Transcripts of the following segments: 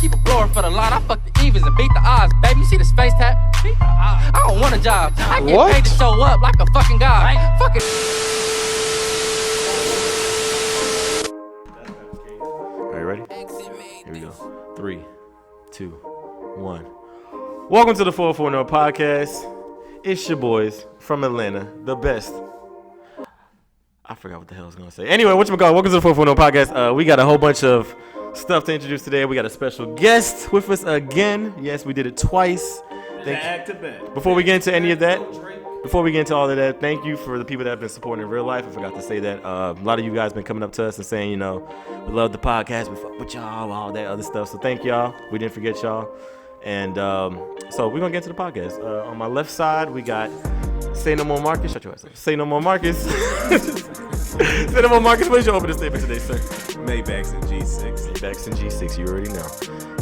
keep a blower for the line. I fuck the evens and beat the odds, baby. You see this face tap? I don't want a job. I get paid to show up like a fucking god. Fucking. Are you ready? Here we go. 3, 2, 1. Welcome to the 440 Podcast. It's your boys from Atlanta, the best. I forgot what the hell I was going to say. Anyway, whatchamacallit, welcome to the 440 Podcast. We got a whole bunch of stuff to introduce today. We got a special guest with us again. Yes, we did it twice. Before we get into any of that, before we get into all of that, thank you for the people that have been supporting in real life. I forgot to say that. A lot of you guys been coming up to us and saying, you know, we love the podcast, we fuck with y'all, all that other stuff. So thank y'all. We didn't forget y'all. And so we're going to get to the podcast. On my left side, we got SayNoMOMarcus. Shut your ass up. SayNoMOMarcus. SayNoMOMarcus, what is your opening statement today, sir? Maybachs and G6. Maybachs and G6, you already know.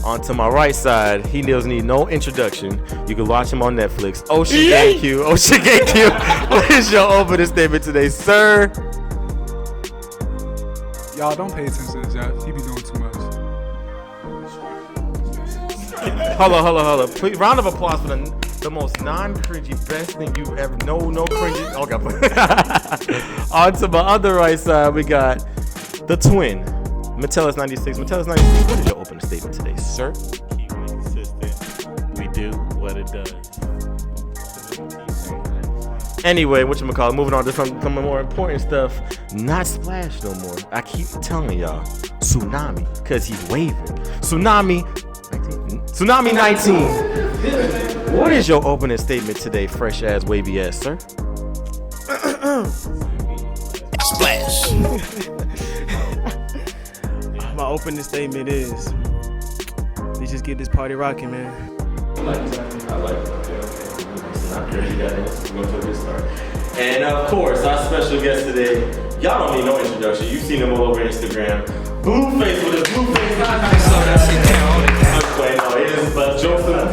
On to my right side, he doesn't need no introduction. You can watch him on Netflix. OceanGangQ. OceanGangQ. What is your opening statement today, sir? Y'all don't pay attention to Jeff. He be doing too much. Hold on. Please, round of applause for the most non-cringy, best thing you ever. No cringy. Oh, God. On to my other right side, we got the twin, Metellus 96. Metellus 96, what is your opening statement today, sir? Keep it consistent. We do what it does. Anyway, whatchamacallit, moving on to some more important stuff. Not Splash no more. I keep telling y'all, Tsunami, because he's waving. Tsunami 19. What is your opening statement today, fresh ass, wavy ass, sir? Splash. My opening statement is, let's just get this party rocking, man. I like it. Not crazy, guys. We're going to a good start. And of course, our special guest today, y'all don't need no introduction. You've seen him all over Instagram. Blueface with his Blueface. I'm playing. No, it is Joseph.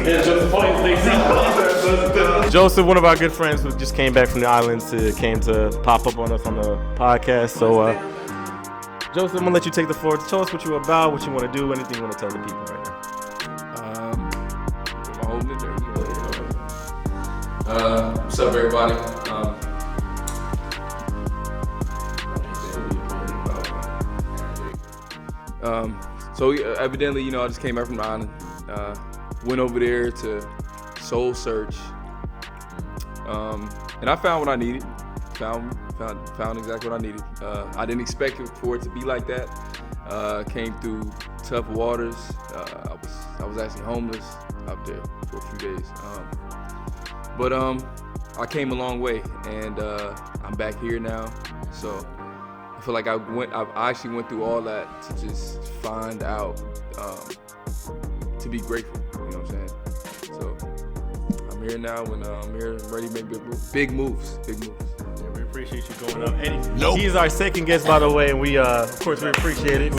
Joseph, one of our good friends who just came back from the islands, came to pop up on us on the podcast. So, Joseph, I'm gonna let you take the floor. Tell us what you're about, what you want to do, anything you want to tell the people right now. What's up, everybody? So evidently, you know, I just came back from the island. Went over there to soul search, and I found what I needed. Found exactly what I needed. I didn't expect it for it to be like that. Came through tough waters. I was actually homeless out there for a few days. But I came a long way, and I'm back here now. So I feel like I actually went through all that to just find out, to be grateful. You know what I'm saying? So I'm here now, and I'm here ready to make big moves. Yeah, we appreciate you going up. And he's our second guest, by the way, and we, of course, we appreciate it.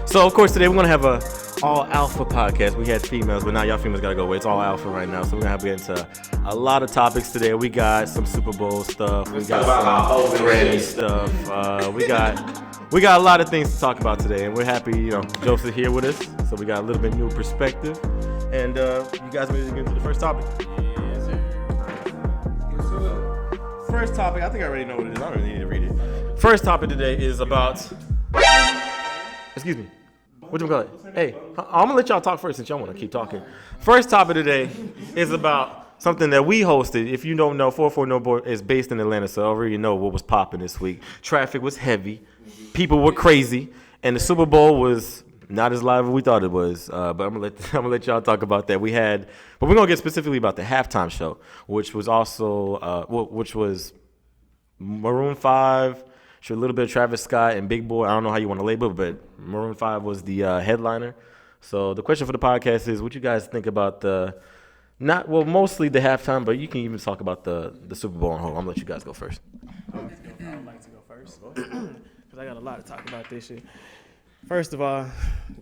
So, of course, today we're going to have a all alpha podcast. We had females, but now y'all females got to go away. It's all alpha right now. So we're going to get into a lot of topics today. We got some Superbowl stuff. We got some Granny stuff. We got a lot of things to talk about today, and we're happy, you know, Joseph here with us. So we got a little bit new perspective. And you guys ready to get into the first topic? Yes, sir. First topic, I think I already know what it is. I don't really need to read it. First topic today is about, excuse me, whatchamacallit? Hey, I'm gonna let y'all talk first since y'all wanna keep talking. First topic today is about something that we hosted. If you don't know, 440 is based in Atlanta, so I already know what was popping this week. Traffic was heavy, people were crazy, and the Super Bowl was not as live as we thought it was. But I'm gonna let y'all talk about that. But we're gonna get specifically about the halftime show, which was also which was Maroon 5. Sure, a little bit of Travis Scott and Big Boy. I don't know how you want to label it, but Maroon 5 was the headliner. So the question for the podcast is, what you guys think about mostly the halftime, but you can even talk about the Super Bowl on whole. I'm going to let you guys go first. I would like to go first because I got a lot to talk about this shit. First of all,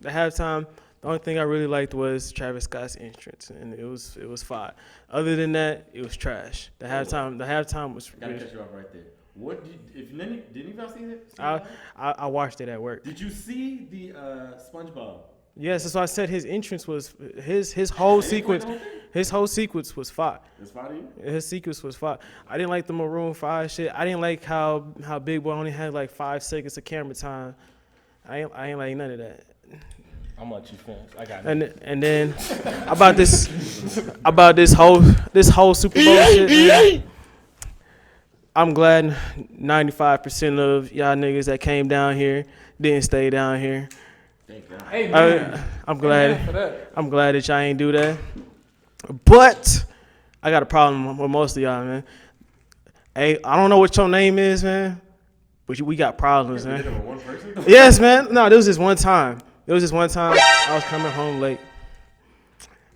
the halftime, the only thing I really liked was Travis Scott's entrance, and it was fire. Other than that, it was trash. The halftime was. Gotta cut you off right there. What didn't you guys see it? I watched it at work. Did you see the SpongeBob? Yes, that's why I said his entrance was his whole sequence. His whole sequence was fire. It's fire to you? His sequence was fire. I didn't like the Maroon 5 shit. I didn't like how Big Boy only had like 5 seconds of camera time. I ain't like none of that. I'm gonna let you finish. I got it. And then about this whole Super Bowl shit. Man, I'm glad 95% of y'all niggas that came down here didn't stay down here. Thank God. Hey, man. I'm glad that y'all ain't do that. But I got a problem with most of y'all, man. Hey, I don't know what your name is, man, but we got problems, man. One person? Yes, man. No, there was just one time. I was coming home late.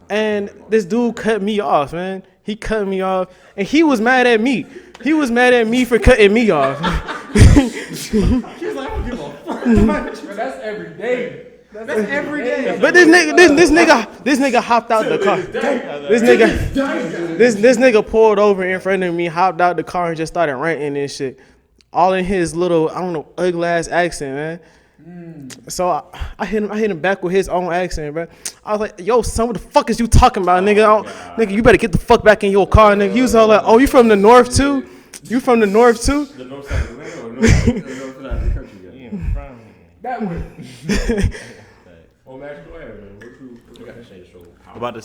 And this dude cut me off, man. He cut me off, and he was mad at me. He was mad at me for cutting me off. He was like, I don't give a fuck. But that's every day. That's every day. But this nigga hopped out the car. This nigga pulled over in front of me, hopped out the car, and just started ranting and shit. All in his little, I don't know, ugly ass accent, man. So I hit him back with his own accent, bro. I was like, yo, son, what the fuck is you talking about, nigga? Nigga, you better get the fuck back in your car, nigga. He was all like, oh, you from the north too? You from the north too? The north side of the land or north side of the country? Yeah. That way. Oh, Max, go ahead, man. What you got to say, show? About the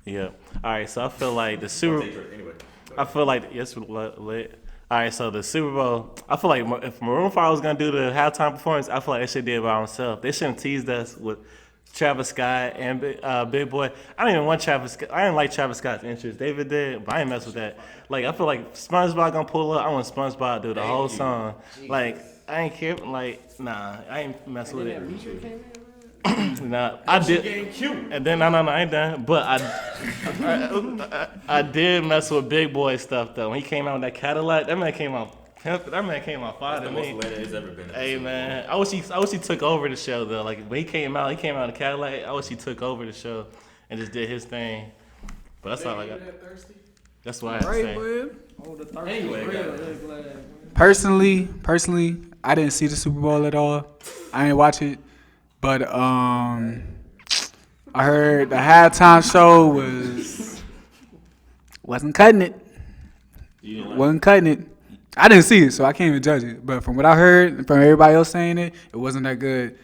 Yeah. All right. So I feel like the Super. I feel like yes, lit. All right. So the Super Bowl. I feel like if Maroon 5 was gonna do the halftime performance, I feel like they should did it by themselves. They shouldn't teased us with Travis Scott and Big Boy. I don't even want Travis Scott. I didn't like Travis Scott's interest. David did, but I ain't mess with that. Like I feel like SpongeBob gonna pull up. I want SpongeBob to do the whole song. Like I ain't care. Like nah, I ain't mess with it. Nah, I did. OceanGangQ. And then no, I ain't done. But I did mess with Big Boy stuff though. When he came out with that Cadillac, that man came out fire to me. Most lit he's ever been. Hey man, I wish he took over the show though. Like when he came out in a Cadillac. I wish he took over the show and just did his thing. But that's all I got. That's what I had to say. Anyway, Personally, I didn't see the Super Bowl at all. I didn't watch it. But I heard the halftime show wasn't cutting it. Wasn't cutting it. I didn't see it, so I can't even judge it. But from what I heard, from everybody else saying it, it wasn't that good.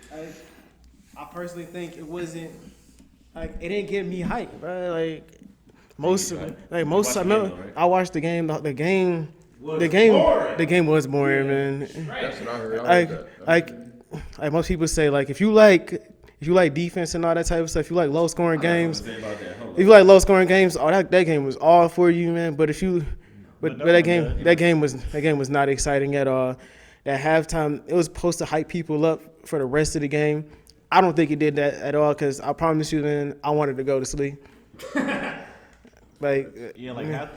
I personally think it wasn't like it didn't get me hyped, bro. Like most of it, I watched the game. The game was boring, man. That's what I heard. Like most people say, like if you like defense and all that type of stuff, if you like low scoring games, that game was all for you, man. But that game was not exciting at all. That halftime, it was supposed to hype people up for the rest of the game. I don't think it did that at all because I promise you, man, I wanted to go to sleep. Half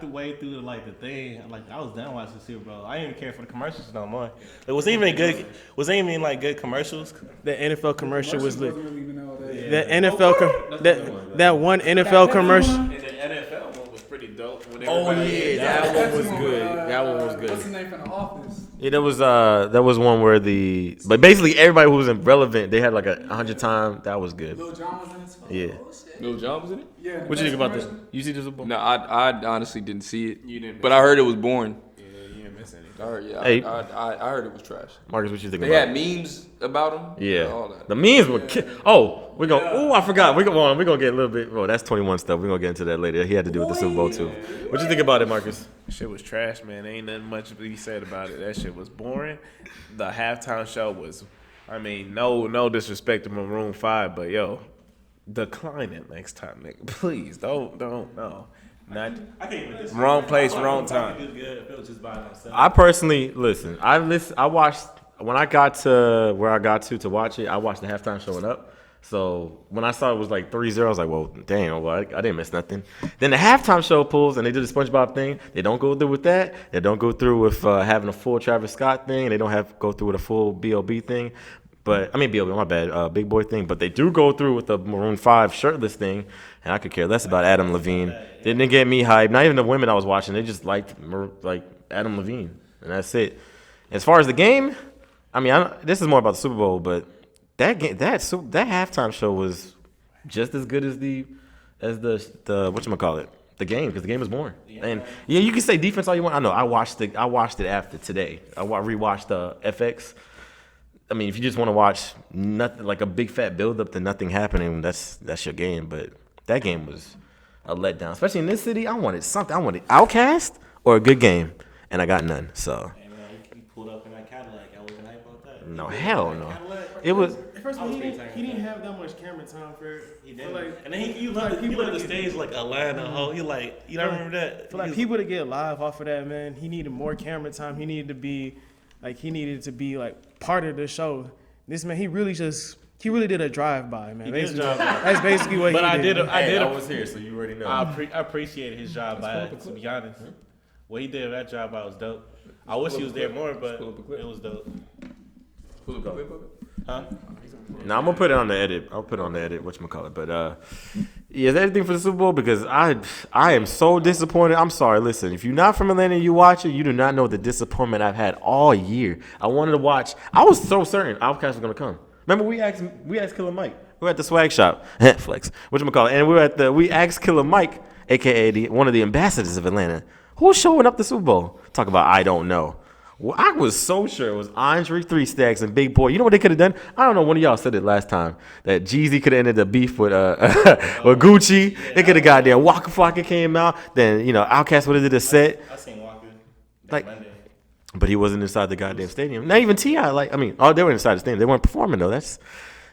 the way through the thing, like I was done watching the Super Bowl. I didn't even care for the commercials no more. It wasn't even good. Wasn't even like good commercials. The NFL commercial was lit. The NFL that one NFL commercial. And the NFL one was pretty dope. that one was good. That one was good. What's the name from the office? Yeah, that was one where but basically everybody who was relevant, they had like 100 times. That was good. Lil Jon was in it? Yeah. Lil Jon was in it? Yeah. What you think about this? You see this? No, I honestly didn't see it. You didn't. But I heard it was boring. Yeah, you didn't miss anything. I heard, yeah. Hey. I heard it was trash. Marcus, what you think They about had memes about him. Yeah. All that. The memes were we're going I forgot. We're gonna get a little bit that's 21 stuff. We're gonna get into that later. He had to do with the Super Bowl too. What you think about it, Marcus? Shit was trash, man. Ain't nothing much to be said about it. That shit was boring. The halftime show was, no disrespect to Maroon 5, but yo, decline it next time, nigga. Please don't no. Not wrong place, wrong time. I personally listen. I watched when I got to where I got to watch it. I watched the halftime showing up. So when I saw it was like 3-0, I was like, well, damn, well, I didn't miss nothing. Then the halftime show pulls, and they do the SpongeBob thing. They don't go through with that. They don't go through with having a full Travis Scott thing. They don't go through with a full B.O.B. thing. But I mean, B.O.B., my bad, Big Boy thing. But they do go through with the Maroon 5 shirtless thing, and I could care less about Adam Levine. Didn't get me hyped. Not even the women I was watching. They just liked Adam Levine, and that's it. As far as the game, I mean, this is more about the Super Bowl, but that halftime show was just as good as the whatchamacallit, the game, because the game was boring. And yeah, you can say defense all you want. I know. I watched it after today. I rewatched the FX. I mean, if you just want to watch nothing, like a big fat build up to nothing happening, that's your game. But that game was a letdown, especially in this city. I wanted something. I wanted Outcast or a good game, and I got none. So. Hey man, he pulled up in that Cadillac. I wasn't hype about that. No, hell no. It was. First of all, he didn't have that much camera time for it. He did. And then he left the stage like Atlanta. He like, you don't remember that? For like people to get live off of that, man, he needed more camera time. He needed to be like part of the show. This man, he really did a drive-by, man. That's basically what he did. I was here, so you already know. I appreciated his drive-by, to be honest. What he did with that drive-by was dope. I wish he was there more, but it was dope. Huh? No, I'm gonna put it on the edit. I'll put it on the edit, whatchamacallit. But yeah, is that anything for the Super Bowl? Because I am so disappointed. I'm sorry. Listen, if you're not from Atlanta and you watch it, you do not know the disappointment I've had all year. I wanted to watch. I was so certain Outkast was gonna come. Remember we asked Killer Mike. We were at the swag shop, flex, whatchamacallit, and we asked Killer Mike, aka one of the ambassadors of Atlanta, who's showing up the Super Bowl. Talk about I don't know. Well, I was so sure it was Andre 3 Stacks and Big Boy. You know what they could have done? I don't know. One of y'all said it last time that Jeezy could have ended the beef with Gucci. They could have got there. Waka Flocka came out. Then Outkast would have did a set. I seen Waka Monday. But he wasn't inside the goddamn stadium. Not even T.I. They were inside the stadium. They weren't performing though. That's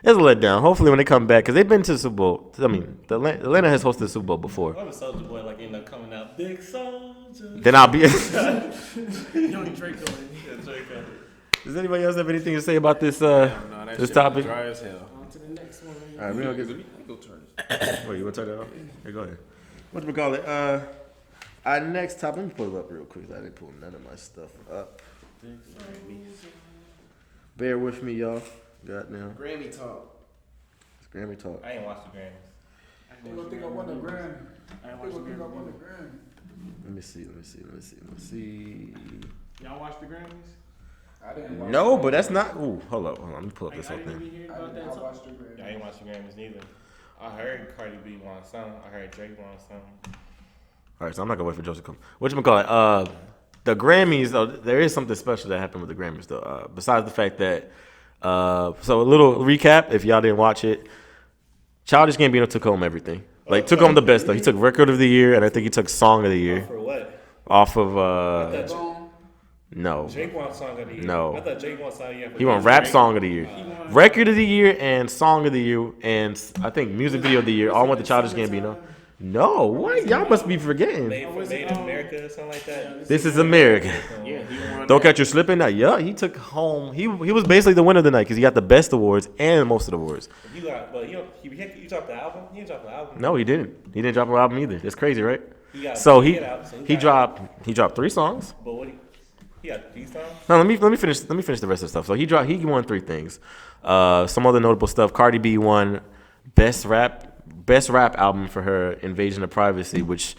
a letdown. Hopefully when they come back, because they've been to the Super Bowl. I mean, Atlanta has hosted the Super Bowl before. I'm a Soulja Boy end up coming out big Soulja. Then I'll be. Young Draco. Does anybody else have anything to say about this this topic? Dry as hell. On to the next one. All right, we're gonna get. Go turn this. Wait, you want to turn that off? Here, go ahead. Whatchamacallit? Our next topic. Let me pull it up real quick. I didn't pull none of my stuff up. Bear with me, y'all. Goddamn. Grammy talk. It's Grammy talk. I ain't watched the Grammys. They gonna think I won the Grammy. They gonna think I won the Grammy. Let me see. Y'all watch the Grammys? I didn't watch No, the but that's not. Ooh, hold up. Let me pull up this I whole didn't thing. even hear I about did that not song. watch the Grammy. I ain't watched the Grammys neither. I heard Cardi B won some. I heard Drake won some. All right, so I'm not gonna wait for Joseph to come. Whatchamacallit? The Grammys, though, there is something special that happened with the Grammys, though. Besides the fact that, so a little recap, if y'all didn't watch it, Childish Gambino took home everything. Took home the best stuff. He took Record of the Year, and I think he took Song of the Year. For what? Off of, no. Drake won Song of the Year. No. I thought Drake won Song of the Year. He won Rap Song of the Year. Record of the Year and Song of the Year, and I think Music Video of the Year all went to Childish Gambino. No, what? Y'all must be forgetting. Made in America or something like that. This is America. Don't catch you slipping. Now, yeah, he took home. He was basically the winner of the night because he got the best awards and most of the awards. You dropped the album? You didn't drop the album? No, he didn't. He didn't drop an album either. That's crazy, right? He So he dropped 3 songs. But what he got these songs? No, let me finish the rest of the stuff. So he won 3 things. Some other notable stuff. Cardi B won best rap album for her Invasion of Privacy, which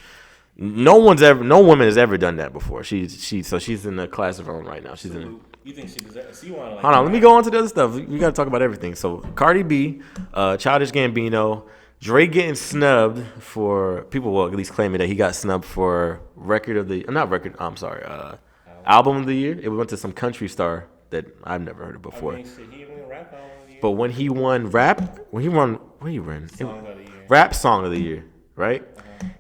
no woman has ever done that before. She's in a class of her own right now. She's in. You think she deserves? You want Hold on, let me go on to the other stuff. We got to talk about everything. So Cardi B, Childish Gambino, Drake getting snubbed for people will at least claiming that he got snubbed for album of the year. It went to some country star that I've never heard of before. I mean, shit, he won rap album of the year. But when he won Song of the Year. Rap Song of the Year, right?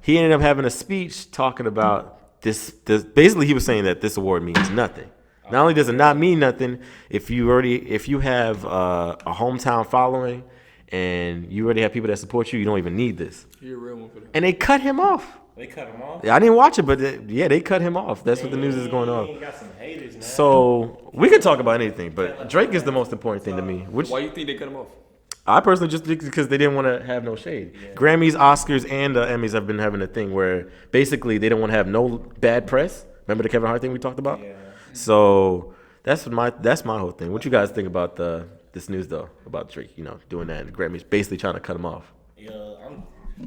He ended up having a speech talking about this. Basically, he was saying that this award means nothing. Not only does it not mean nothing, if you have a hometown following and you already have people that support you, you don't even need this. You're a real one for that. And they cut him off. They cut him off? I didn't watch it, but they cut him off. That's what the news is going on. He got some haters, man. So we can talk about anything, but Drake is the most important thing to me. Why you think they cut him off? I personally just think because they didn't want to have no shade. Yeah. Grammys, Oscars, and Emmys have been having a thing where basically they don't want to have no bad press. Remember the Kevin Hart thing we talked about? Yeah. So that's my whole thing. What you guys think about this news though about Drake? Doing that, and the Grammys basically trying to cut him off. Yeah,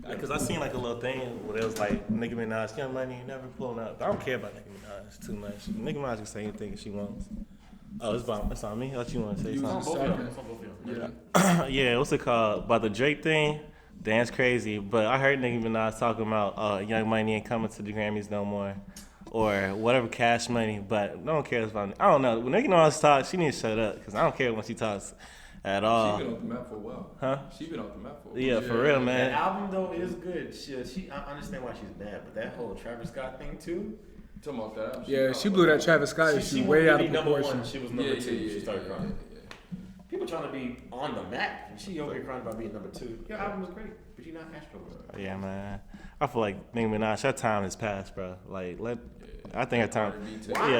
because I seen like a little thing where it was like Nicki Minaj, Young Money, never pulling up. I don't care about Nicki Minaj too much. Nicki Minaj can say anything she wants. Oh, it's on me. I thought you want to say something. Yeah, what's it called? About the Drake thing? Dance crazy. But I heard Nicki Minaj talking about Young Money ain't coming to the Grammys no more. Or whatever, Cash Money. But no one cares about it. I don't know. When Nicki Minaj talks, she needs to shut up. Because I don't care when she talks at all. She been off the map for a while. Huh? She been off the map for a while. Yeah, for real, man. That album, though, is good. I understand why she's mad. But that whole Travis Scott thing, too. Talking about that album. Yeah, she blew that Travis Scott issue way out of proportion. One, she was number 2. She started crying. People trying to be on the map, and she over here crying about being number 2. Your album was great, but you're not Astro World. Yeah, man. I feel like Nicki Minaj, her time has passed, bro. Like, I think her time.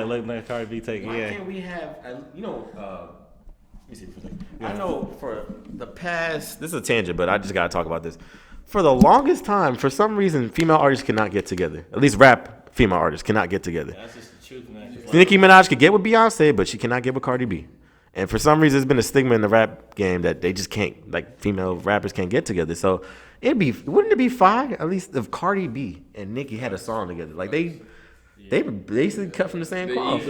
Let Cardi B take it. Why can't we have, let me see for a second. I know for the past, this is a tangent, but I just got to talk about this. For the longest time, for some reason, female artists cannot get together. At least rap female artists cannot get together. That's just the truth, man. Nicki Minaj could get with Beyonce, but she cannot get with Cardi B. And for some reason, there's been a stigma in the rap game that they just can't, like female rappers can't get together. So wouldn't it be fine, at least if Cardi B and Nicki had a song together? Like they basically cut from the same cloth.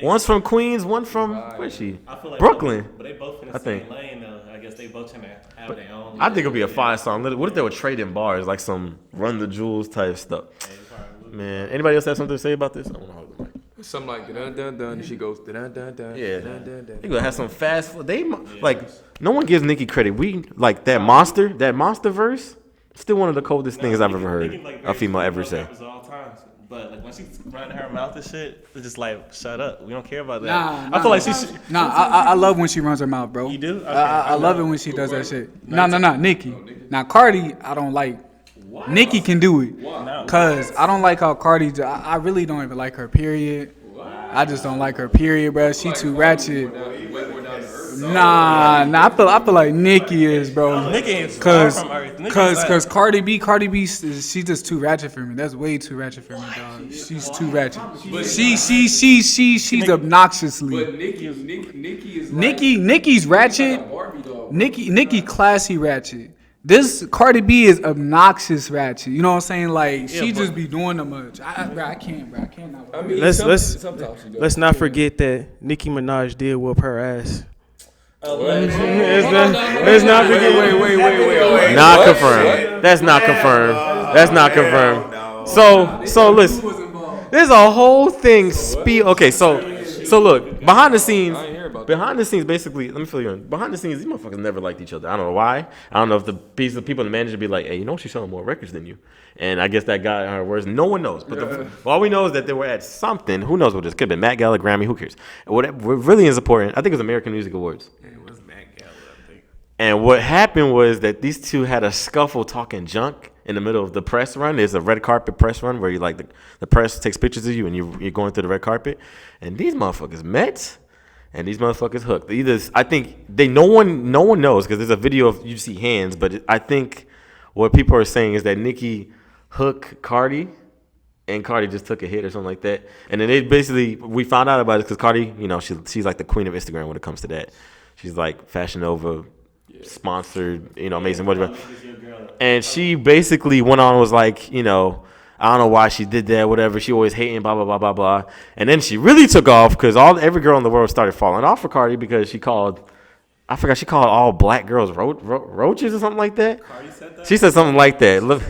One's from Queens, one from where's she? Like Brooklyn. But they both in the same lane though. I guess they both trying to have their own. I think it'll be a fire song. What if they were trading bars, like some Run the Jewels type stuff? Man, anybody else have something to say about this? I don't know. Something like dun dun dun. She goes dun dun dun. Yeah, dun, dun, dun. they gonna have some fast. No one gives Nicki credit. We like that monster verse. Still one of the coldest things I've ever heard a female ever say. But like when she running her mouth and shit, it's just like shut up. We don't care about that. I feel like I love when she runs her mouth, bro. You do? Okay. I love it when she does that shit. No, Nicki. Now Cardi, I don't like. What? Nicki can do it. Cause I don't like how Cardi. I really don't even like her. Period. I just don't like her. Period, bro. She too ratchet. Nah. I feel like Nicki is, bro. Nicki is cause Cardi B, she's just too ratchet for me. That's way too ratchet for me, dog. She's too ratchet. She's obnoxiously. But Nicki is Nicki's ratchet. Nicki classy ratchet. This Cardi B is obnoxious ratchet. You know what I'm saying? Like she just be doing too much. I can't. I mean, let's not forget that Nicki Minaj did whoop her ass. Let's not forget. Wait. Not confirmed. That's not confirmed. So listen. There's a whole thing. Okay, so look, behind the scenes, basically, let me fill you in. Behind the scenes, these motherfuckers never liked each other. I don't know why. I don't know if the people in the manager be like, hey, she's selling more records than you. And I guess that got her words. No one knows. But all we know is that they were at something. Who knows what this could have been? Matt Gala, Grammy, who cares? What really is important, I think it was American Music Awards. Yeah, it was Matt Gala, I think. And what happened was that these two had a scuffle talking junk in the middle of the press run. There's a red carpet press run where you like the press takes pictures of you and you're going through the red carpet. And these motherfuckers met. And these motherfuckers hooked. I think no one knows because there's a video of you see hands, but I think what people are saying is that Nicki hooked Cardi, and Cardi just took a hit or something like that. And then we found out about it because Cardi, she's like the queen of Instagram when it comes to that. She's like Fashion Nova sponsored, amazing whatever. And she basically went on and was like, I don't know why she did that, whatever. She always hating, blah, blah, blah, blah, blah. And then she really took off because every girl in the world started falling off for Cardi because she called all black girls roaches or something like that. Cardi said that? She said something like that. Look,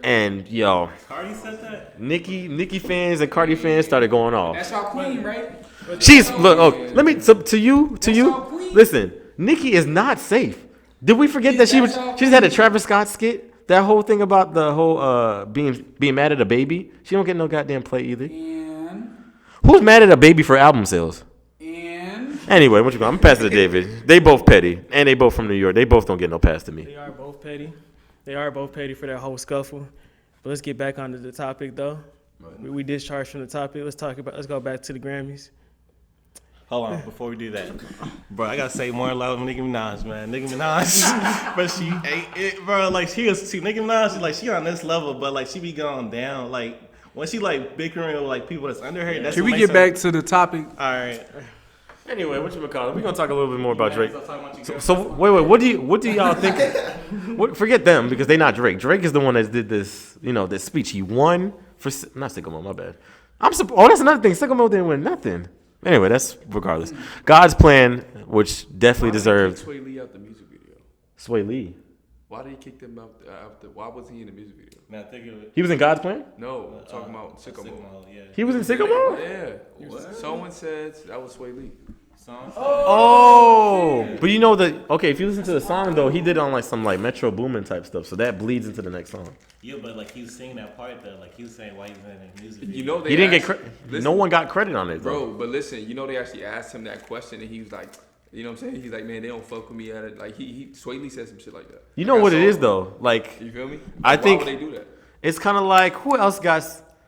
and Cardi said that? Nicki fans and Cardi fans started going off. That's our queen, right? To you. Listen, Nicki is not safe. Did we forget that she just had a Travis Scott skit? That whole thing about the whole being mad at a baby, she don't get no goddamn play either. And who's mad at a baby for album sales? Anyway, I'm gonna pass it to David. They both petty, and they both from New York. They both don't get no pass to me. They are both petty for that whole scuffle. But let's get back onto the topic though. We discharged from the topic. Let's go back to the Grammys. Hold on, before we do that, bro, I gotta say more love with Nicki Minaj, man. Nicki Minaj, but she ain't it, bro. Like she is, see, Nicki Minaj, she on this level, but like she be going down. Like when she like bickering with like people that's under her. That's Can what we makes get back to the topic? All right. Anyway, what you call it? We're gonna talk a little bit more about Drake. So wait, what do y'all think? Forget them because they not Drake. Drake is the one that did this, this speech. He won for not SayNoMo, my bad. That's another thing. SayNoMo didn't win nothing. Anyway, that's regardless. God's Plan, which definitely deserved. Sway Lee out the music video. Sway Lee. Why did he kick them out? Why wasn't he in the music video? Now think of it. He was in God's Plan. No, talking about Sicko Mode. Yeah. He was in Sicko Mode? Yeah. Someone said that was Sway Lee. Oh, but you know if you listen to the song though, he did it on like some like Metro Boomin type stuff, so that bleeds into the next song. Yeah, but like he was singing that part though, like he was saying why he was in the music video. You know He didn't get credit. No one got credit on it, though. Bro, but listen, they actually asked him that question, and he was like, you know what I'm saying? He's like, man, they don't fuck with me at it. Like Sway Lee said some shit like that. You know what it is though? Like, you feel me? I think why would they do that? It's kind of like who else got?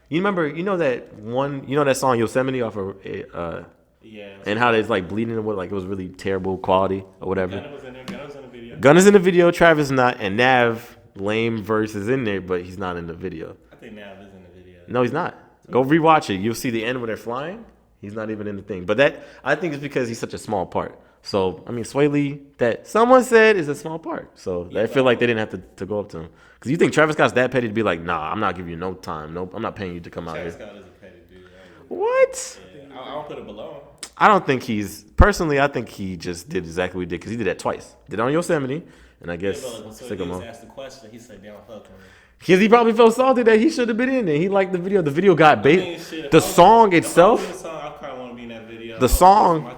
You remember? That song Yosemite off of Yeah. and how it's like bleeding and what like it was really terrible quality or whatever. Gunna was in there. Gunna was in the video. Gunna's in the video. Travis not, and Nav lame verse is in there, but he's not in the video. I think Nav is in the video. No, he's not. Go rewatch it. You'll see the end when they're flying. He's not even in the thing. But that I think it's because he's such a small part. So I mean, Sway Lee, that someone said is a small part. So I feel like they didn't have to go up to him. Because you think Travis Scott's that petty to be like, nah, I'm not giving you no time. Nope, I'm not paying you to come out here. Travis Scott is a petty dude. What? Yeah, I don't put it below. I don't think I think he just did exactly what he did because he did that twice. Did it on Yosemite, and I guess So he was asked the question. He said, "They don't fuck with me." Because he probably felt salty that he should have been in there. He liked the video. The video got bait. The song itself. I probably want to be in that video. The song.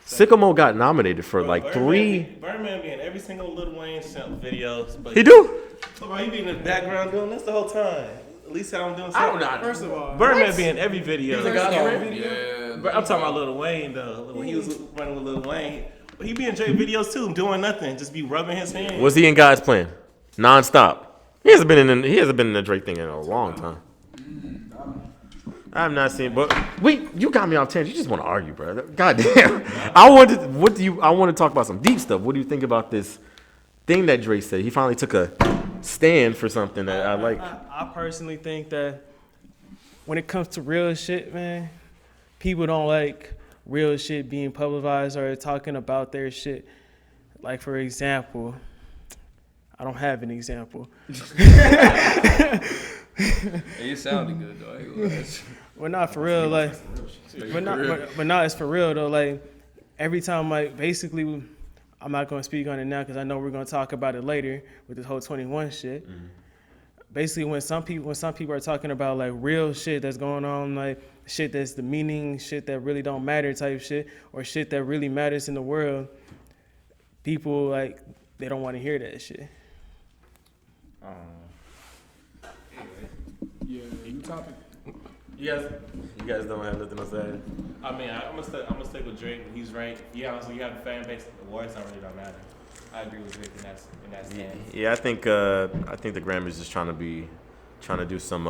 Sycamore got nominated for like 3. Birdman be in every single Lil Wayne videos. But He do. He be in the background doing this the whole time. At least how I'm doing. I don't know. First of all, Birdman be in every video. Yeah. But I'm talking about Lil Wayne though. When he was running with Lil Wayne, he be in Drake videos too, doing nothing, just be rubbing his hands. Was he in God's Plan? Non-stop. He hasn't been in the Drake thing in a long time. I've not seen, but wait, you got me off tangent. You just want to argue, bro. God damn. I want to talk about some deep stuff. What do you think about this thing that Drake said? He finally took a stand for something that I like. I personally think that when it comes to real shit, man, people don't like real shit being publicized or talking about their shit. Like, for example, I don't have an example. Hey, it sounded good though. I ain't gonna lie. Well, not for real, like, but not it's for real though. Like, every time, like, basically, I'm not gonna speak on it now because I know we're gonna talk about it later with this whole 21 shit. Mm-hmm. Basically, when some people are talking about like real shit that's going on, like shit that's demeaning, shit that really don't matter type shit, or shit that really matters in the world, people like they don't want to hear that shit. Yeah, new topic. You guys don't have nothing to say. I mean, I'm gonna stick with Drake. He's right. Yeah, honestly, you have a fan base. The awards don't really matter. I agree with Drake in that stance. Yeah, I think the Grammys just trying to do some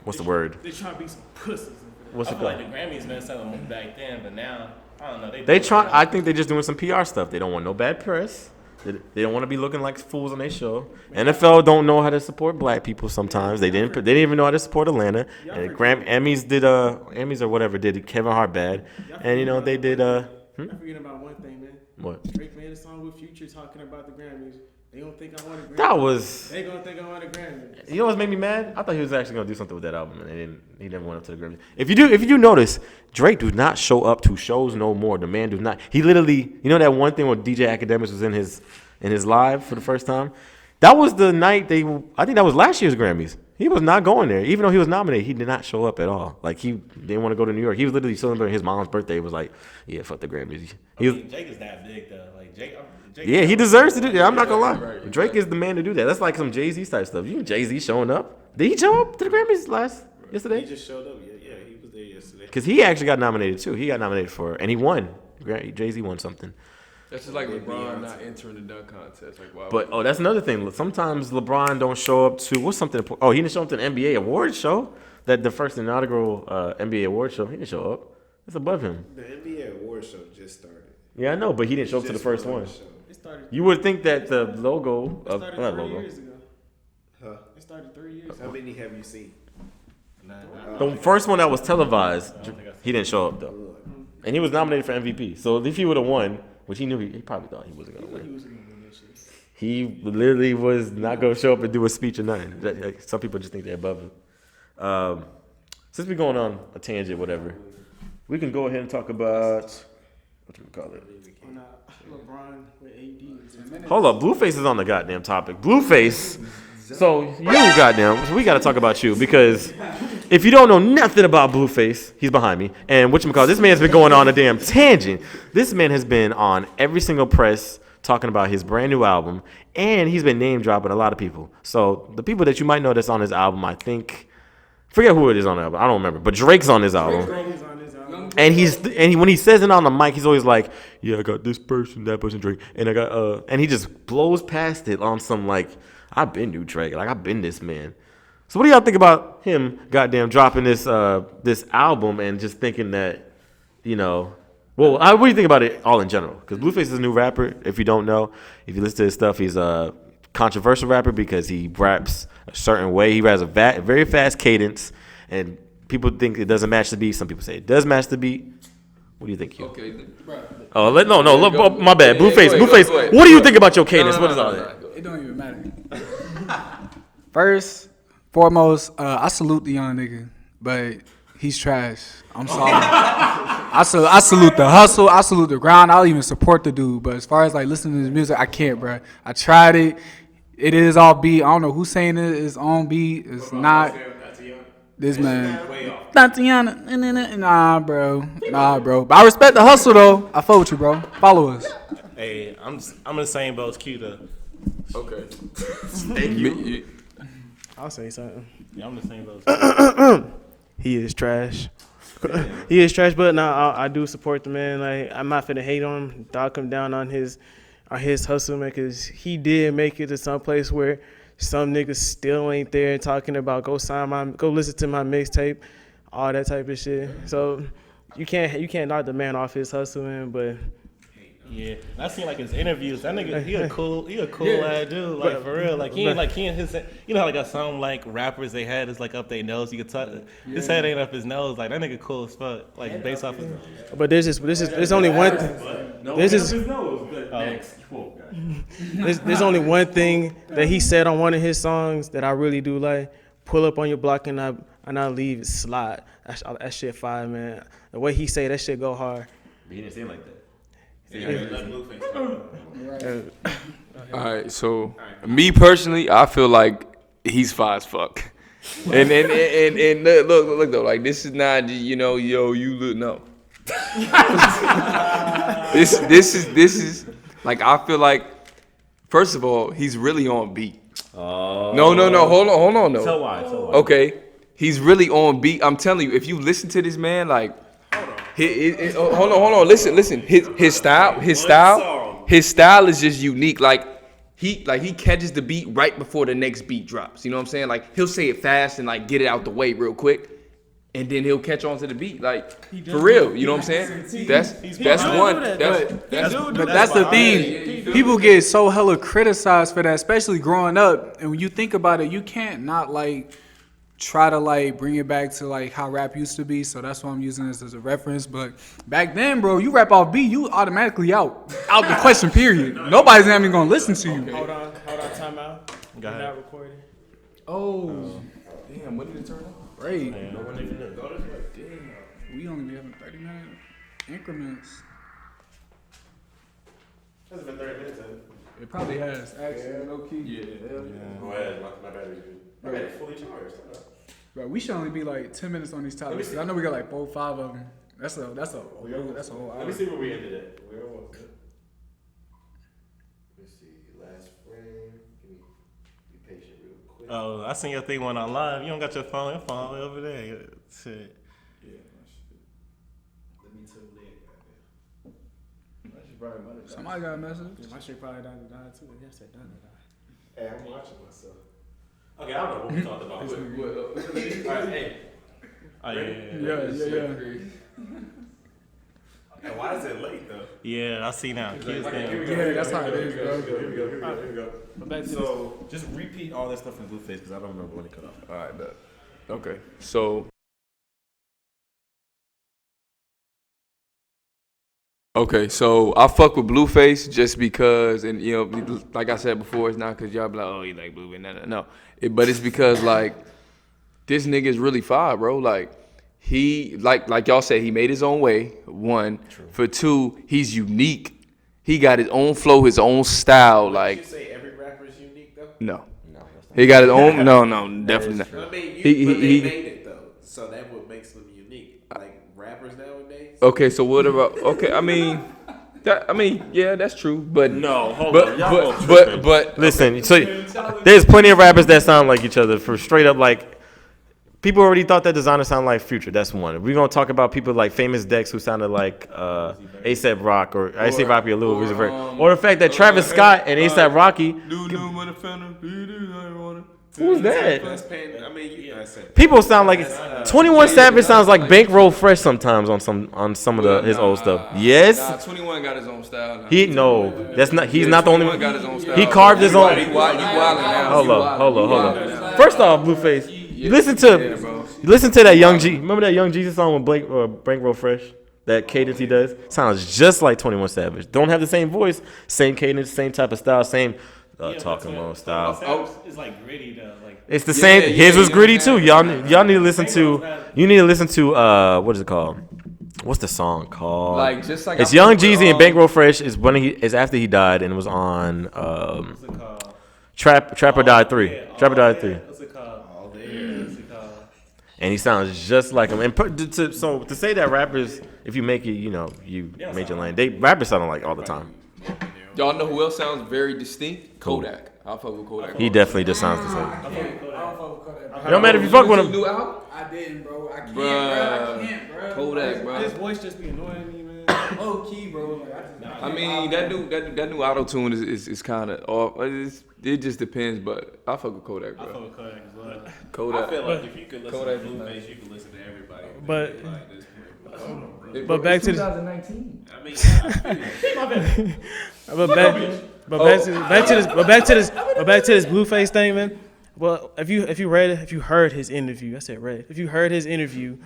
what's the word? They trying to be some pussies. What's I it feel called? like the Grammys been selling back then, but now I don't know. They try. I think they're just doing some PR stuff. They don't want no bad press. They don't want to be looking like fools on their show. NFL don't know how to support black people sometimes. They didn't even know how to support Atlanta. And Emmys or whatever did Kevin Hart bad. And they did I'm forgetting about one thing, man. What? Drake made a song with Future talking about the Grammys. They don't think I want a Grammy. That was. They gonna think I want a Grammy. You know what made me mad? I thought he was actually gonna do something with that album, and he never went up to the Grammys. If you do notice, Drake do not show up to shows no more. The man do not. He literally, that one thing when DJ Academics was in his live for the first time. That was the night I think that was last year's Grammys. He was not going there, even though he was nominated. He did not show up at all. Like he didn't want to go to New York. He was literally celebrating his mom's birthday. He was like, yeah, fuck the Grammys. Jake is that big though. Like Jake. Yeah, he deserves to do that. I'm not gonna lie. Right. Drake is the man to do that. That's like some Jay-Z type stuff. You Jay-Z showing up. Did he show up to the Grammys yesterday? He just showed up. Yeah, he was there yesterday. Because he actually got nominated too. He got nominated and he won. Jay-Z won something. That's just like LeBron not entering the dunk contest. Like, wow. But that's another thing. Sometimes LeBron don't show up to what's something. He didn't show up to an NBA awards show. That the first inaugural NBA awards show. He didn't show up. That's above him. The NBA award show just started. Yeah, I know, but he didn't show up to the first one. It started. You would think that the logo It of started not 3 logo. years ago. Huh? It started 3 years How ago. many have you seen? The first one that was televised, he didn't show up though, and he was nominated for MVP. So if he would have won, which he knew he probably thought he wasn't gonna win. He literally was not gonna show up and do a speech or nothing. Like, some people just think they're above him. Since we're going on a tangent, whatever, we can go ahead and talk about what do we call it? LeBron with AD. Hold up, Blueface is on the goddamn topic. Blueface. So you goddamn, we got to talk about you because if you don't know nothing about Blueface, he's behind me. And whatchamacallit, this man's been going on a damn tangent. This man has been on every single press talking about his brand new album, and he's been name dropping a lot of people. So the people that you might know that's on his album, I think, forget who it is on the album. I don't remember, but Drake's on his album. And when he says it on the mic, he's always like, "Yeah, I got this person, that person, Drake, and I got and he just blows past it on some like, I've been new Drake, like I've been this man." So what do y'all think about him, goddamn, dropping this album and just thinking that, you know, well, what do you think about it all in general? Because Blueface is a new rapper. If you don't know, if you listen to his stuff, he's a controversial rapper because he raps a certain way. He has a very fast cadence, and people think it doesn't match the beat. Some people say it does match the beat. What do you think, you? Okay. Oh, look, my bad. Yeah, Blueface. go ahead. What do you think about your cadence? What is all that? It don't even matter. First, foremost, I salute the young nigga, but he's trash. I'm sorry. I salute the hustle. I salute the grind. I'll even support the dude. But as far as like listening to his music, I can't, bro. I tried it. It is all beat. I don't know who's saying it is on beat. It's not. This man. Tatiana. Nah, bro. But I respect the hustle though. I fuck with you, bro. Follow us. Hey, I'm in the same boat as Q though. Okay. Thank you. I'll say something. Yeah, I'm the same boat as Q. He is trash. He is trash, but nah, I do support the man. Like, I'm not finna hate on him, dog him down on his hustle, man, because he did make it to some place where some niggas still ain't there talking about go listen to my mixtape, all that type of shit. So you can't knock the man off his hustle, man, but. Yeah, I seen like his interviews. That nigga, he a cool ass dude. Like for real, like he ain't his. You know how like some like rappers they had is like up their nose. You could talk. His head ain't up his nose. Like that nigga cool as fuck. Like based off his. But there's only one thing. There's only one thing that he said on one of his songs that I really do like. Pull up on your block and I leave it slide. That shit fire, man. The way he say that shit go hard. He didn't say it like that. All right, so me personally, I feel like he's fine as fuck. And look though, like this is not you look no. This is like I feel like first of all he's really on beat. Oh. No, hold on no. So why? Okay, he's really on beat. I'm telling you, if you listen to this man, like. Hold on. Listen. His style is just unique. Like he catches the beat right before the next beat drops. You know what I'm saying? Like he'll say it fast and like get it out the way real quick, and then he'll catch on to the beat. Like for real. You know what I'm saying? That's one. But that's the thing. People get so hella criticized for that, especially growing up. And when you think about it, you can't not like. Try to like bring it back to like how rap used to be, so that's why I'm using this as a reference. But back then, bro, you rap off beat, you automatically out the question. Period. Nobody's even gonna listen to you. Hold on, time out. Go ahead. Not recording. Oh, damn. When did it turn off? great. Damn. We only be having 30-minute increments. It's been 30 minutes. It probably has. Actually, low key. Yeah. Go ahead. My battery's good. My battery's fully charged. Bro, we should only be like 10 minutes on these topics. 'Cause I know we got like 4 or 5 of them. That's a whole hour. Let me see where we ended at. Where was it? Let me see. Last frame. Be patient real quick. Oh, I seen your thing went on live. You don't got your phone. Your phone all the way over there. Shit. Let me tell you. Somebody got a message. My shit probably died too. Yeah, I said died. Hey, I'm watching myself. Okay, I don't know what we talked about. All right, hey. Oh, yeah. Yeah. Why is it late though? Yeah, I see now. Kids thing. Yeah, that's how it is, bro. Here we go. So just repeat all that stuff in Blueface because I don't remember when it cut off. All right, bet. Okay, so. Okay, so I fuck with Blueface just because, and you know, like I said before, it's not because y'all be like, oh, you like Blueface, no. But it's because like this nigga is really fire, bro. Like he, like y'all said, he made his own way. One, true. For two, he's unique. He got his own flow, his own style. Like, you say every rapper is unique though? No, he got his own. No, definitely not. I mean, they made it though, so that what makes them unique. Like rappers nowadays. Okay, so what about? Okay, I mean, yeah, that's true. But no, hold on. But listen. So there's plenty of rappers that sound like each other for straight up like. People already thought that designer sounded like Future. That's one. We're gonna talk about people like Famous Dex who sounded like A$AP Rock or A$AP Rocky a little bit, or the fact that Travis Scott and A$AP Rocky. Who's that? I mean, People sound like 21 Savage sounds like Bankroll Fresh sometimes on some of his old stuff. Yes. Nah, 21 got his own style. Now. He's not the only one. Got his own style. He carved his own. You wildin' now. Hold up. First off, Blueface. Listen to that Young G. Remember that Young Jesus song with Bankroll Fresh? That cadence he does sounds just like 21 Savage. Don't have the same voice, same cadence, same type of style, same talking mode style. It's like gritty though. Like it's the same. His was gritty too. Y'all need to listen to. You need to listen to what is it called? What's the song called? Like just like it's Young Jeezy and Bankroll Fresh is when is after he died and it was on what's it called? Trapper Died 3. Trapper Died 3. What's it called? And he sounds just like him. And so to say that rappers, if you make it, you made your lane. Rappers sound like all the time. Y'all know who else sounds very distinct? Kodak. I'll fuck with Kodak. He definitely just sounds the same. I don't fuck with Kodak. It don't matter if you fuck with him. New album? I didn't, bro. I can't, Bruh. bro. Kodak, bro. His voice just be annoying me, man. Low key, bro. Like, I mean, that new auto tune is kind of off. It just depends, but I fuck with Kodak, bro. I fuck with Kodak as well. Kodak. I feel like if you could listen to Blueface, you could listen to everybody. But back to 2019. I mean, back to this Blueface thing, man. Well, if you heard his interview, I said read. If you heard his interview,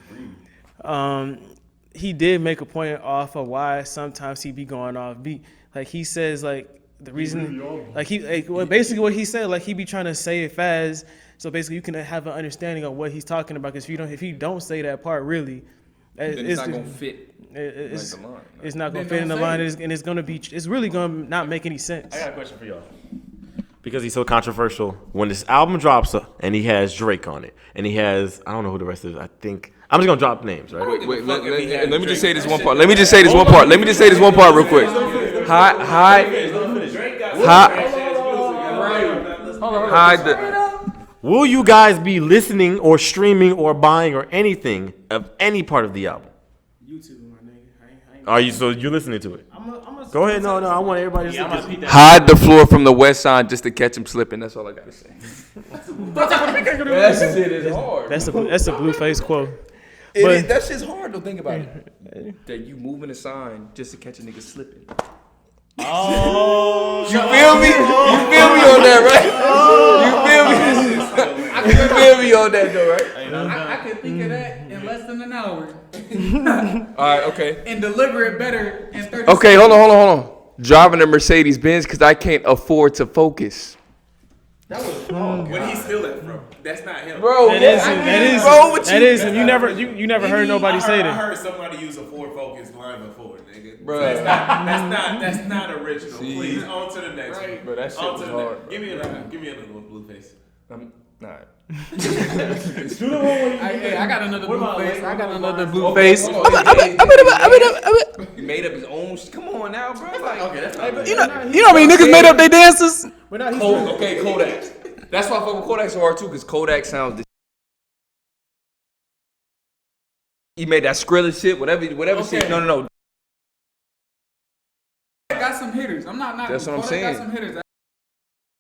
he did make a point off of why sometimes he be going off beat. Like he says, like the reason, basically what he said, like he be trying to say it fast, so basically you can have an understanding of what he's talking about. Because if you don't say that part really, it's not gonna fit. It's like the line. It's not gonna fit in the line, and it's really gonna not make any sense. I got a question for y'all. Because he's so controversial, when this album drops and he has Drake on it, and he has, I don't know who the rest is, I think, I'm just going to drop names, right? Wait, let me just say this one part. Let me just say this one part real quick. Will you guys be listening or streaming or buying or anything of any part of the album? YouTube, my nigga. Are you, so you're listening to it? Go ahead, no, I want everybody to listen. Hide the floor from the West Side just to catch him slipping. That's all I gotta say. That shit is hard. That's a Blueface quote. That shit's hard though. Think about it. That you moving a sign just to catch a nigga slipping. Oh, you feel me? You feel me on that, right? You feel me on that though, right? I can think of that in less than an hour. All right, okay. And deliver it better in 30 Okay, seconds. hold on. Driving a Mercedes Benz because I can't afford to focus. that was where he steal that from? That's not him. Bro, That is him. You never heard nobody say I that. heard somebody use a Ford Focus line before, nigga. Bro. That's not original. Please, on to the next one. Bro, that shit On was to the hard. next. Give me another one, Blueface. Nah. I got another Blueface. He made up his own. Come on now, bro. Like, okay, that's not You know how many niggas made up their dances? okay, Kodak. That's why I fuck with Kodak so hard too, because Kodak sounds. He made that Skrilla shit, whatever shit. No. Got some hitters. I'm not knocking. That's what I'm Kodak saying. Got some hitters.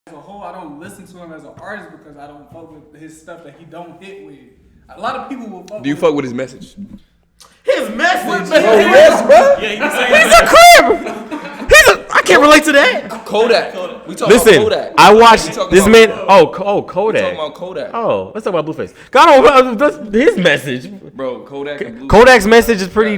As a whole, I don't listen to him as an artist because I don't fuck with his stuff that he don't hit with. A lot of people will fuck. Do you fuck with his message? His message. Yes, bro. He's a crib. I can't relate to that. Kodak. We talking Listen, about Kodak. I watched this about- man. Kodak. We talking about Kodak. Oh, let's talk about Blueface. God, his message. Bro, Kodak and Blueface. Kodak's message is pretty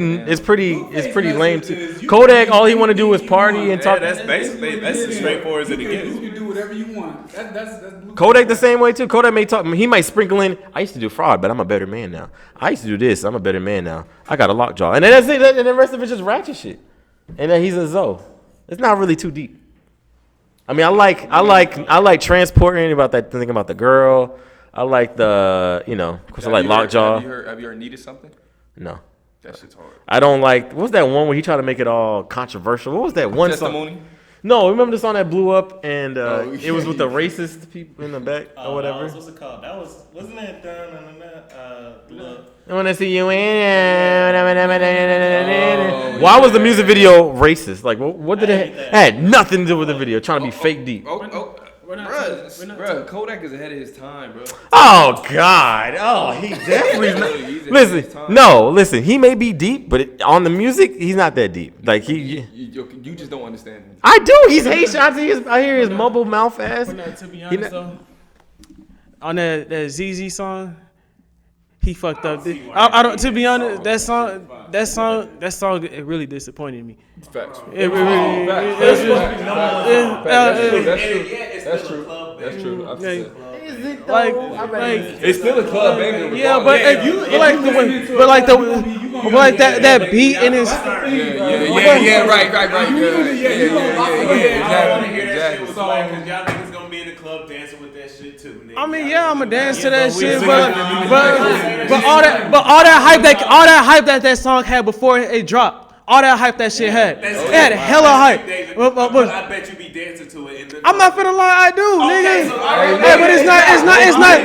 lame too. Kodak, all he want to do is party and talk. That's basically as straightforward as it You gets. can do whatever you want. That's Blueface. Kodak the same way too. Kodak may talk. He might sprinkle in. I used to do fraud, but I'm a better man now. I used to do this. I'm a better man now. I got a lockjaw, and then that's it. And the rest of it's just ratchet shit. And then he's a Zoe. It's not really too deep. I mean, I like transporting about that thinking about the girl. I like the of course I like lockjaw. Have you ever needed something? No. That shit's hard. I don't like. What's that one where he tried to make it all controversial? What was that one Testimony? song? No, remember the song that blew up and yeah. it was with the racist people in the back or whatever. What's it called? That wasn't it? I want to see you in. Why was the music video racist? Like, what did it? It had nothing to do with the video. Trying to be fake deep. Bro, Kodak is ahead of his time, bro. Oh God! Oh, he definitely. Listen. He may be deep, but on the music, he's not that deep. Like You just don't understand him. I do. He's Haitian. I hear his mumble mouth ass. To be honest, though, on that ZZ song, he fucked up. I don't. To be honest, that song, it really disappointed me. Facts. It really. That's true. I feel it. Like, It's still a club banger. yeah, but like that beat in his. Yeah, right. Exactly. Because y'all niggas gonna be in the club dancing with that shit too, nigga. I mean, yeah, I'ma dance to that shit, but all that hype that song had before it dropped. All that hype that shit had. It had hella hype. But I bet you be dancing to it. I'm not finna lie, I do, nigga. so Hey, but it's not.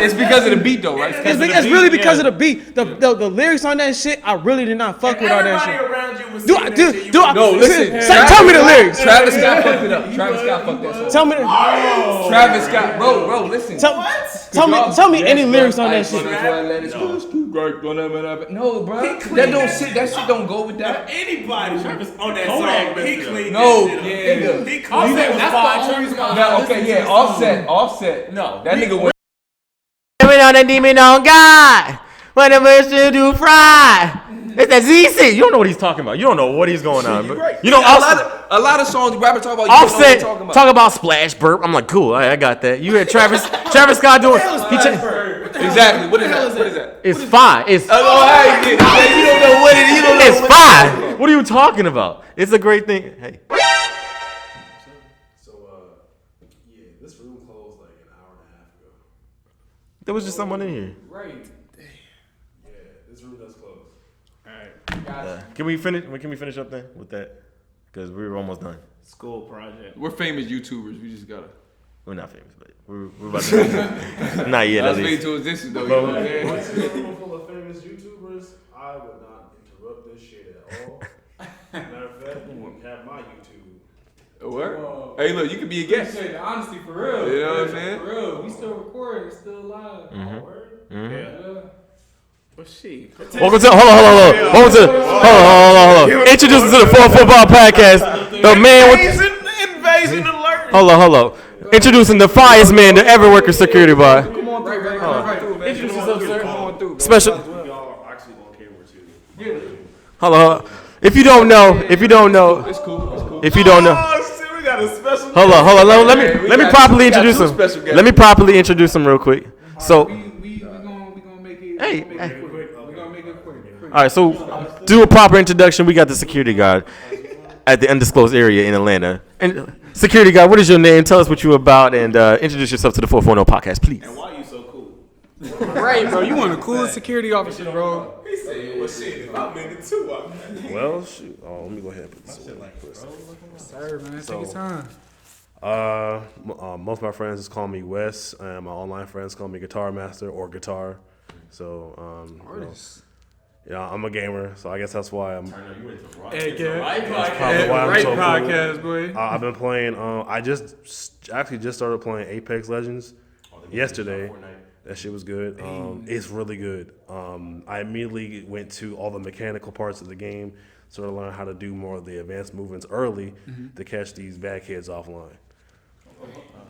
It's because of the beat, though, right? It's really because of the beat. The lyrics on that shit, I really did not fuck with all that shit. Around you was singing that shit. No, listen. Tell me the lyrics. Travis Scott fucked it up. Travis Scott fucked that song. Tell me the. Travis Scott, bro, listen. Tell me any lyrics on that shit. No, bro. That shit don't go with that. Anybody on that song, he cleaned No, that yeah. shit up. He cleaned that Offset. No, that nigga went. On the demon on God. Whatever should do fry. It's that ZC. You don't know what he's talking about. You don't know what he's going on. You know, a lot of songs rappers talk about. Offset talk about splash burp. I'm like, cool. I got that. You had Travis Scott doing. Exactly. What is that? It's fine. It's you don't know what it is. You don't know it's fine. What are you talking about? It's a great thing. Hey. This room closed like an hour and a half ago. There was just someone in here. Right. Yeah, this room does close. Can we finish up then with that? Because we're almost done. School project. We're famous YouTubers. We just gotta. We're not famous, but we're about to. Not yet, at That's least. to existence, though. You know what I'm saying? Once this room full of famous YouTubers, I would not interrupt this shit at all. Matter of fact, you wouldn't have my YouTube. Where? Whoa. Hey, look, you can be a guest. Say the honesty for real. You know what I'm saying? For real. We still recording. It's still live. Word? Yeah. But shit. Welcome to hold on. Introduce us to the 4 Football Podcast. The man with Invasion alert. hold on. Introducing the finest man to ever work a security bar. Come on through, man. Introduce yourself, sir. Come on through. Special. Y'all are actually on camera too. Hold on. If you don't know. It's cool. If you don't know. Oh shit, we got a special. Hold on. Let me properly introduce him. Let me properly introduce him real quick. So, We gonna make it. hey. We gonna make it quick. All right, so do a proper introduction. We got the security guard at the undisclosed area in Atlanta. And security guard, what is your name? Tell us what you're about and introduce yourself to the 440 Podcast, please. And why you so cool? Right, bro. You one of the coolest security officers, bro. He said, well shit, if I'm in it too, I'm in it. Well, shoot. Oh, let me go ahead and put this away. Sir, man, take your time. Most of my friends just call me Wes, and my online friends call me Guitar Master or Guitar. So, I'm a gamer, so I guess that's why I'm. Hey, Probably why I'm so cool. podcast, boy. I've been playing. I just started playing Apex Legends yesterday. That shit was good. It's really good. I immediately went to all the mechanical parts of the game, sort of learn how to do more of the advanced movements early to catch these bad kids offline.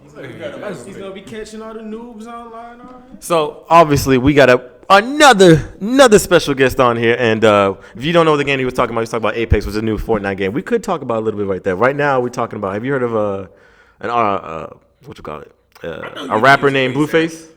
He's gonna be catching all the noobs online. So obviously we got another special guest on here, and if you don't know the game he was talking about Apex, which is a new Fortnite game. We could talk about it a little bit right there. Right now we're talking about. Have you heard of what you call it? A rapper named Blueface.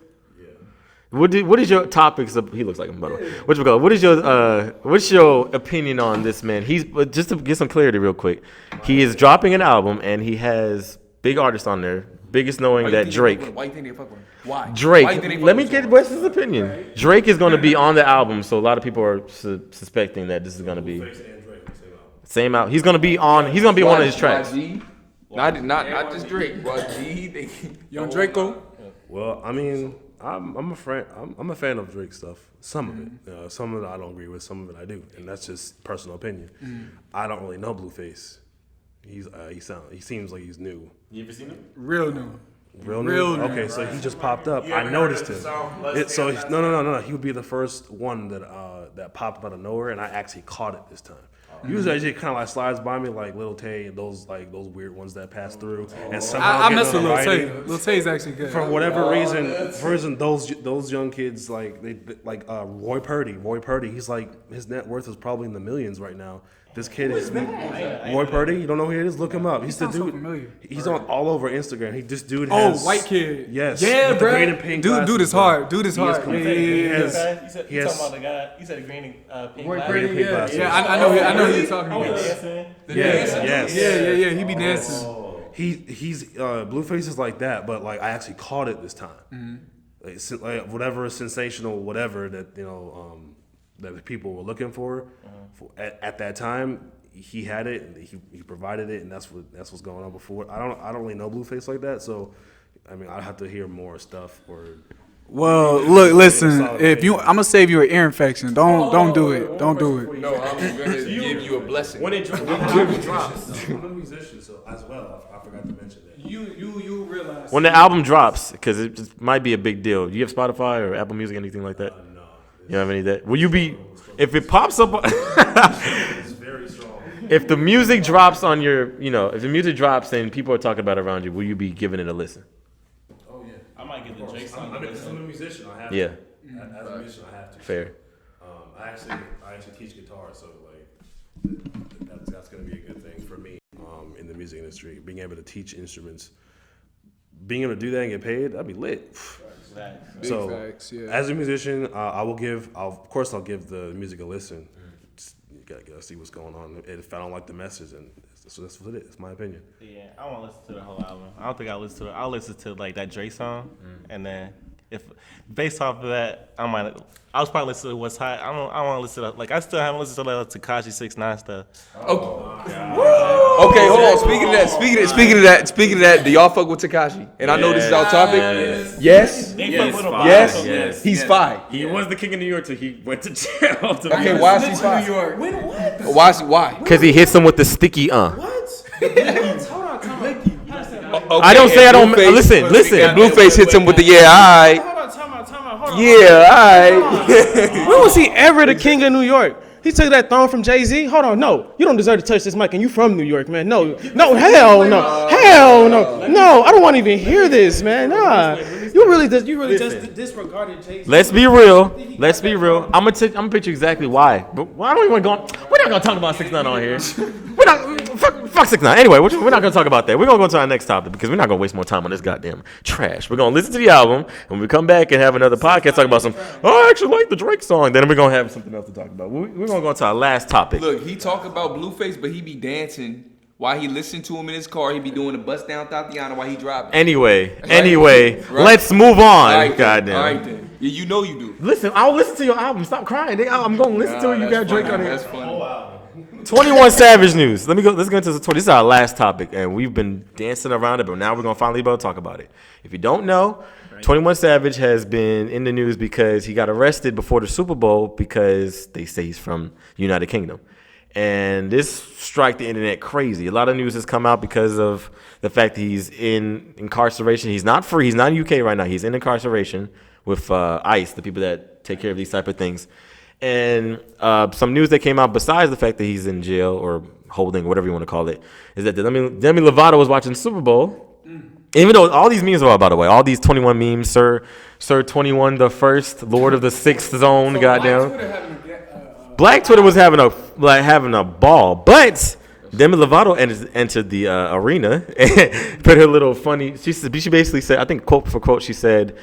What is your topics? He looks like him, by the way. What you call it? What's your opinion on this man? He's just to get some clarity real quick. He is dropping an album, and he has big artists on there. Biggest knowing that Drake. Why you think they fuck with him? Why? Drake. Let me get Wes's opinion. Drake is going to be on the album, so a lot of people are suspecting that this is going to be same album. He's going to be on. He's going to be on one of his tracks. Not just Drake. Young Draco. Well, I mean, I'm a friend. I'm a fan of Drake stuff. Some of it. Some of it I don't agree with. Some of it I do, and that's just personal opinion. I don't really know Blueface. He seems like he's new. You ever seen him? Real new. Real new? Okay, so he just popped up. I noticed him. No. He would be the first one that popped up out of nowhere, and I actually caught it this time. Usually, it kind of like slides by me like Lil Tay and those weird ones that pass through. And somehow I mess with Lil Tay. Lil Tay's actually good. For whatever reason, those young kids Roy Purdy. He's like his net worth is probably in the millions right now. This kid is Roy Purdy. You don't know who he is? Look him up. He's the dude. So familiar. He's on all over Instagram. This dude has white kid. Yes. Yeah, with bro. the green and pink Dude is hard. Dude is hard. You said talking about the guy. You said green and pink. Roy Purdy. Yeah. I know who you're talking about. Yes. Yeah. He be dancing. He's Blueface is like that, but like I actually caught it this time. Like whatever sensational whatever that that the people were looking for at that time, he had it and he provided it, and that's what's going on before. I don't really know Blueface like that, so I mean I have to hear more stuff or. Well, look, listen. I'm gonna save you an ear infection. Don't do it. Don't do it. No, I'm gonna give you a blessing. When it drops, I'm a musician, so as well, I forgot to mention that. You realize when the album drops, because it just might be a big deal. Do you have Spotify or Apple Music, anything like that? No. You have any of that? Will you be if it pops up? It's very strong. If the music drops on your, if the music drops and people are talking about it around you, will you be giving it a listen? Oh yeah. I might get the Drake song. I'm a musician. I have Yeah. to. As a musician, I have to. Fair. I actually teach guitar, so like that's gonna be a good thing for me in the music industry. Being able to teach instruments, being able to do that and get paid, that'd be lit. So, facts, yeah. as a musician, I'll give the music a listen. You gotta see what's going on. If I don't like the message, and so that's what it is. It's my opinion. Yeah, I won't listen to the whole album. I don't think I'll listen to it. I'll listen to like that Drake song, and then if based off of that, I'll probably listen to what's hot. I want to listen to I still haven't listened to Tekashi 6ix9ine stuff. Okay, hold on. Speaking of that, do y'all fuck with Tekashi? And I know this is our topic. Yes. Yes. He's fine. He was the king of New York till he went to jail. Okay, why is he fine? When what? Why? Because he hits him with the sticky What? Hold on, come on. Okay, I don't say I don't. Blueface- Listen. And Blueface hits him with the alright. Hold on, time out. Hold on. Yeah, alright. When was he ever the king of New York? He took that throne from Jay-Z? Hold on, no. You don't deserve to touch this mic, and you from New York, man. No, hell no. No, I don't want to even hear this, man. Nah. You really just disregarded Jay-Z. Let's be real. I'm gonna picture exactly why. But I don't even want to go. We're not gonna talk about 6ix9ine on here. We're not. Fuck 6ix9ine. Anyway, we're not gonna talk about that. We're gonna go to our next topic because we're not gonna waste more time on this goddamn trash. We're gonna listen to the album, and when we come back and have another podcast talk about I actually like the Drake song. Then we're gonna have something else to talk about. We're gonna go to our last topic. Look, he talk about Blueface, but he be dancing while he listen to him in his car. He be doing the bust down Tatiana while he driving. Anyway, Right. let's move on. All right, Goddamn. All right then. Yeah, you know you do. Listen, I'll listen to your album. Stop crying. Nigga. I'm gonna listen to it. You got Drake on That's it. funny. 21 Savage news. Let's get into the 20. This is our last topic, and we've been dancing around it, but now we're gonna finally be able to talk about it. If you don't know, 21 Savage has been in the news because he got arrested before the Super Bowl because they say he's from United Kingdom. And this struck the internet crazy. A lot of news has come out because of the fact that he's in incarceration. He's not free. He's not in the UK right now. He's in incarceration with ICE, the people that take care of these type of things. And some news that came out besides the fact that he's in jail or holding, whatever you want to call it, is that Demi Lovato was watching Super Bowl. Even though all these memes are, by the way, all these 21 memes, Sir 21 the first, Lord of the Sixth Zone, so goddamn. Black Twitter was having a ball, but Demi Lovato entered the arena and put her little funny. She basically said, I think quote for quote, she said,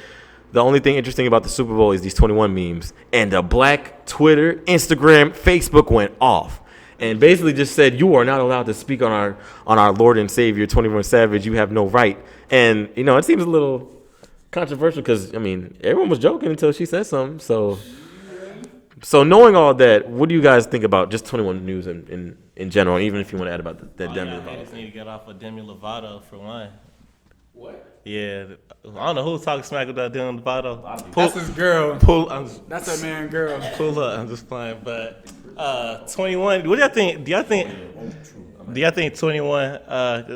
the only thing interesting about the Super Bowl is these 21 memes, and the Black Twitter, Instagram, Facebook went off. And basically just said, you are not allowed to speak on our Lord and Savior, 21 Savage. You have no right. And, you know, it seems a little controversial because, I mean, everyone was joking until she said something. So knowing all that, what do you guys think about just 21 News in general, even if you want to add about that Demi Lovato? I just need to get off of Demi Lovato for one. What? Yeah, I don't know who's talking smack about Demi Lovato. That's his girl. That's a man girl. Pull up. I'm just playing, but 21. What do y'all think? Do y'all think 21?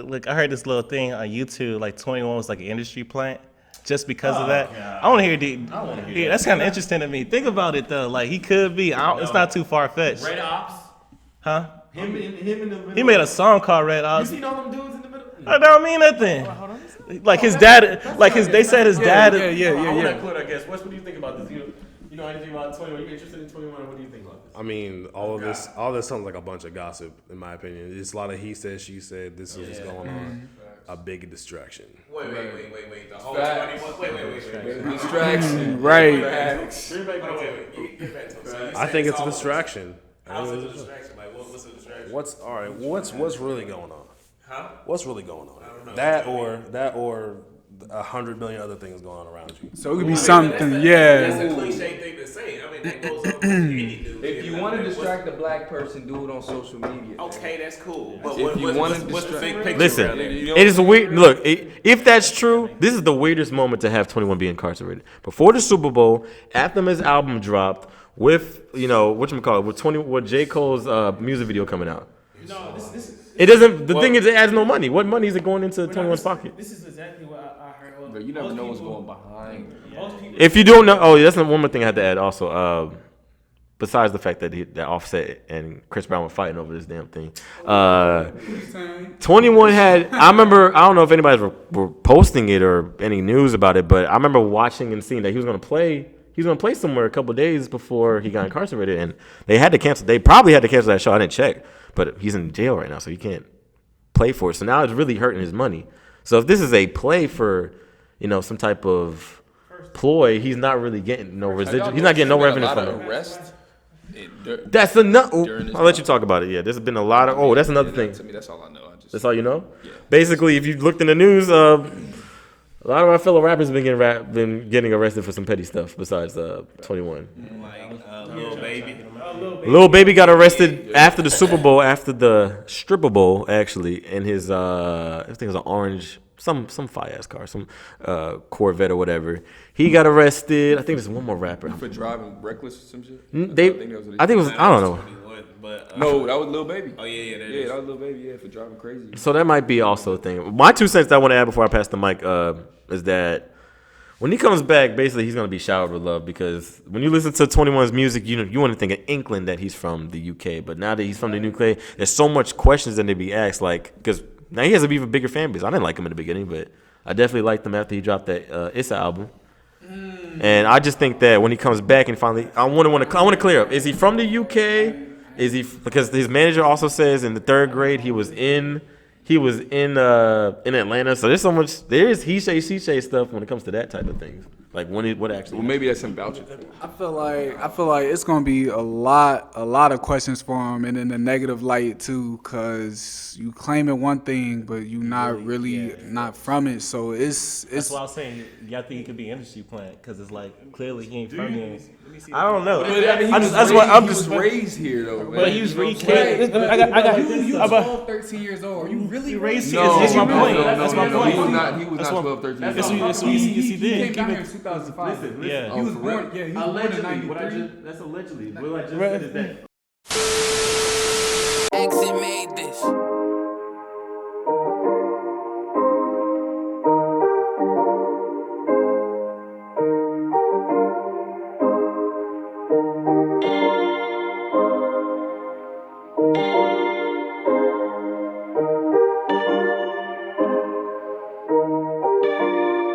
Look, I heard this little thing on YouTube. Like 21 was like an industry plant, just because of that. God. I want to hear. Yeah, that's kind of interesting to me. Think about it though. Like he could be. It's not too far fetched. Red Ops. Huh? Him in the middle. He made a song called Red Ops. You seen all them dudes in the middle? That don't mean nothing. Like his dad, they said his dad. Yeah. I want to include, I guess. What do you think about this? You know anything about 21? Are you interested in 21? What do you think about this? I mean, all this sounds like a bunch of gossip, in my opinion. It's a lot of he said, she said. This is what's going on. A big distraction. Wait. The whole 21. Wait. Distraction. Right. I think it's a distraction. How's it a distraction? Like, what's a distraction? What's really going on? Huh? What's really going on? I don't know. That or 100 million other things going on around you. So it could be something, yeah. That's a cliche thing to say. I mean, that goes on with any news. If you want to distract a black person, do it on social media. Okay, that's cool. But If you want to what's the big distract, picture? Listen, around it? it is weird. Look, if that's true, this is the weirdest moment to have 21 be incarcerated. Before the Super Bowl, after his album dropped, with with J. Cole's music video coming out. No, this It doesn't. The thing is, it adds no money. What money is it going into 21's pocket? This is exactly what I heard. But you never know what's going behind. If you don't know, that's one more thing I had to add. Also, besides the fact that that Offset and Chris Brown were fighting over this damn thing, 21 had. I remember. I don't know if anybody were posting it or any news about it, but I remember watching and seeing that he was going to play. He was going to play somewhere a couple of days before he got incarcerated, and they had to cancel. They probably had to cancel that show. I didn't check, but he's in jail right now, so he can't play for it. So now it's really hurting his money. So if this is a play for, some type of ploy, he's not really getting no residual. He's not getting no revenue from it. That's enough. I'll let you talk about it. Yeah, there's been a lot of. Oh, that's another thing. To me, that's all I know. That's all you know. Yeah. Basically, if you looked in the news, a lot of our fellow rappers been getting arrested for some petty stuff besides 21. Like Lil Baby. Lil Baby got arrested after the Super Bowl, after the Stripper Bowl, actually, in his I think it was an orange, some fire ass car, some Corvette or whatever. He got arrested. I think there's one more rapper For driving reckless or some shit? I think it was I don't know. But, No, that was Lil Baby. Oh yeah, that was Lil Baby. Yeah, for driving crazy. So that might be also a thing. My 2 cents that I want to add before I pass the mic is that when he comes back, basically he's gonna be showered with love, because when you listen to 21's music, you want to think an inkling that he's from the UK. But now that he's from the UK, there's so much questions that they be asked, like, because now he has an even bigger fan base. I didn't like him in the beginning, but I definitely liked him after he dropped that Issa album. And I just think that when he comes back and finally, I want to clear up: is he from the UK? Is he, because his manager also says in the 3rd grade he was in Atlanta. So there's he say she say stuff when it comes to that type of things. Like what actually. Well, maybe that's him vouching. I feel like it's gonna be a lot of questions for him, and in the negative light too, cause you claiming one thing, but you not really not from it. So it's. That's why I was saying, y'all think he could be industry plant, because it's like clearly he ain't from here. I don't know. I'm just raised here though. Man. But he was raised here. You 12, 13 years old. Are you really raised here? No, That's my point. No, That's my point. He was not 12, 13 years old. Yes, he did. He came down here in 2005. Listen. Yeah. He was born. Yeah, he was born in '93. That's allegedly. What I just said is that. Exit made this.